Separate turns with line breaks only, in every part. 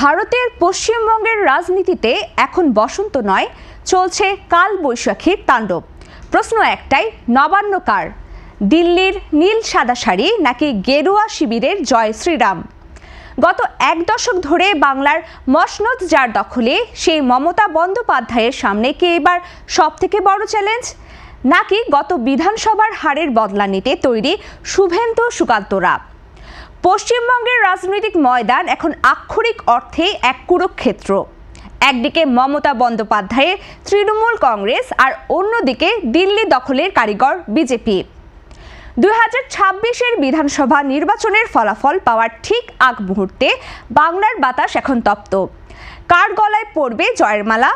ভারতের পশ্চিমবঙ্গের রাজনীতিতে এখন বসন্ত নয়, চলছে কাল বৈশাখীর তাণ্ডব। প্রশ্ন একটাই, নবান্ন কার? দিল্লির নীল সাদা শাড়ি নাকি গেরুয়া শিবিরের জয় শ্রীরাম? গত এক দশক ধরে বাংলার মসনদ যার দখলে, সেই মমতা বন্দ্যোপাধ্যায়ের সামনে কি এবার সবথেকে বড় চ্যালেঞ্জ, নাকি গত বিধানসভার হারের বদলা নিতে তৈরি শুভেন্দু সুকান্তরা? পশ্চিমবঙ্গের রাজনৈতিক ময়দান এখন আক্ষরিক অর্থে এক কুরুক্ষেত্র। একদিকে মমতা বন্দ্যোপাধ্যায়ের তৃণমূল কংগ্রেস, আর অন্যদিকে দিল্লি দখলের কারিগর বিজেপি। 2026-এর বিধানসভা নির্বাচনের ফলাফল পাওয়ার ঠিক আগ মুহূর্তে বাংলার বাতাস এখন তপ্ত। কার গলায় পড়বে জয়ের মালা?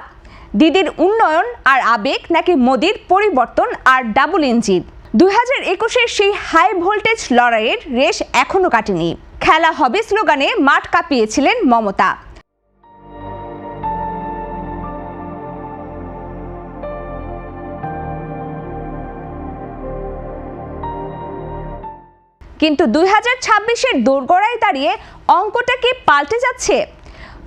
দিদির উন্নয়ন আর আবেগ, নাকি মোদির পরিবর্তন আর ডাবল ইঞ্জিন? 2021-এর সেই হাই ভোল্টেজ লড়াইয়ের রেশ এখনো কাটেনি। খেলা হবে স্লোগানে মাঠ কাঁপিয়েছিলেন মমতা। কিন্তু 2026-এর দোরগোড়ায় দাঁড়িয়ে অঙ্কটা কি পাল্টে যাচ্ছে?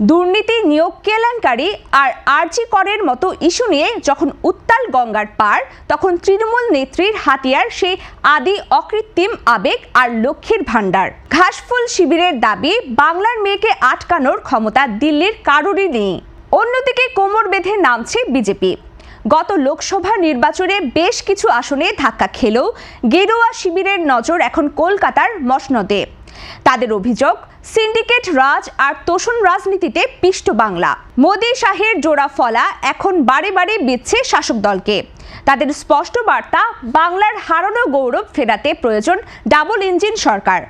দুর্নীতি, নিয়োগ কেলেঙ্কারি আর আরজি করের মতো ইস্যু নিয়ে যখন উত্তাল গঙ্গার পার, তখন তৃণমূল নেত্রীর হাতিয়ার সেই আদি অকৃত্রিম আবেগ আর লক্ষ্মীর ভাণ্ডার। ঘাসফুল শিবিরের দাবি, বাংলার মেয়েকে আটকানোর ক্ষমতা দিল্লির কারোরই নেই। অন্যদিকে কোমর বেঁধে নামছে বিজেপি। গত লোকসভা নির্বাচনে বেশ কিছু আসনে ধাক্কা খেলেও গেরুয়া শিবিরের নজর এখন কলকাতার মসনদে। তাদের অভিযোগ, সিন্ডিকেট রাজ আর তোষণ রাজনীতিতে পিষ্ট বাংলা। মোদি শাহের জোড়া ফলা এখন বারে বারে বিচ্ছে শাসক দলকে। তাদের স্পষ্ট বার্তা, বাংলার হারানো গৌরব ফেরাতে প্রয়োজন ডাবল ইঞ্জিন সরকার।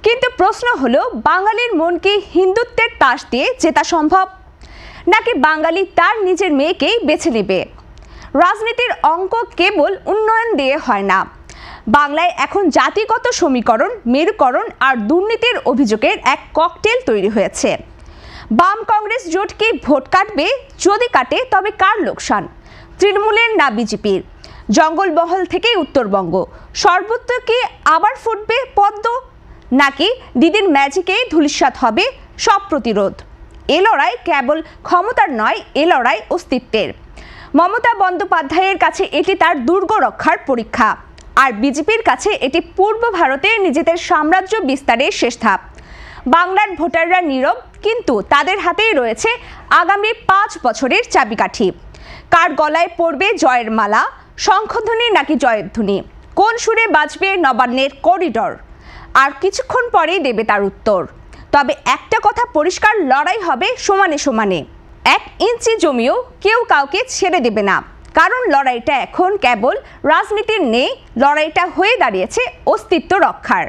কিন্তু প্রশ্ন হলো, বাঙালির মন কি হিন্দুত্বের তাস দিয়ে জেতা সম্ভব, নাকি বাঙালি তার নিজের মেয়েকেই বেছে নেবে? রাজনীতির অঙ্ক কেবল উন্নয়ন দিয়ে হয় না। বাংলায় এখন জাতিগত সমীকরণ, মেরুকরণ আর দুর্নীতির অভিযোগের এক ককটেল তৈরি হয়েছে। বাম কংগ্রেস জোট কি ভোট কাটবে? যদি কাটে তবে কার লোকসান? তৃণমূলের না বিজেপির? জঙ্গলমহল থেকে উত্তরবঙ্গ, সর্বত্র কি আবার ফুটবে পদ্ম, নাকি দিদির ম্যাজিকেই ধূলিসাৎ হবে সব প্রতিরোধ? এ লড়াই কেবল ক্ষমতার নয়, এ লড়াই অস্তিত্বের। মমতা বন্দ্যোপাধ্যায়ের কাছে এটি তার দুর্গ রক্ষার পরীক্ষা, আর বিজেপির কাছে এটি পূর্ব ভারতে নিজেদের সাম্রাজ্য বিস্তারের শেষ ধাপ। বাংলার ভোটাররা নীরব, কিন্তু তাদের হাতেই রয়েছে আগামী 5 বছরের চাবিকাঠি। কার গলায় পড়বে জয়ের মালা, শঙ্খধ্বনি নাকি জয়ধ্বনি? কোন সুরে বাজবে নবান্নের করিডর? আর কিছুক্ষণ পরেই দেবে তার উত্তর। তবে একটা কথা পরিষ্কার, লড়াই হবে সমানে সমানে। 1 ইঞ্চি জমিও কেউ কাউকে ছেড়ে দেবে না, কারণ লড়াইটা এখন কেবল রাজনীতির নেই, লড়াইটা হয়ে দাঁড়িয়েছে অস্তিত্ব রক্ষার।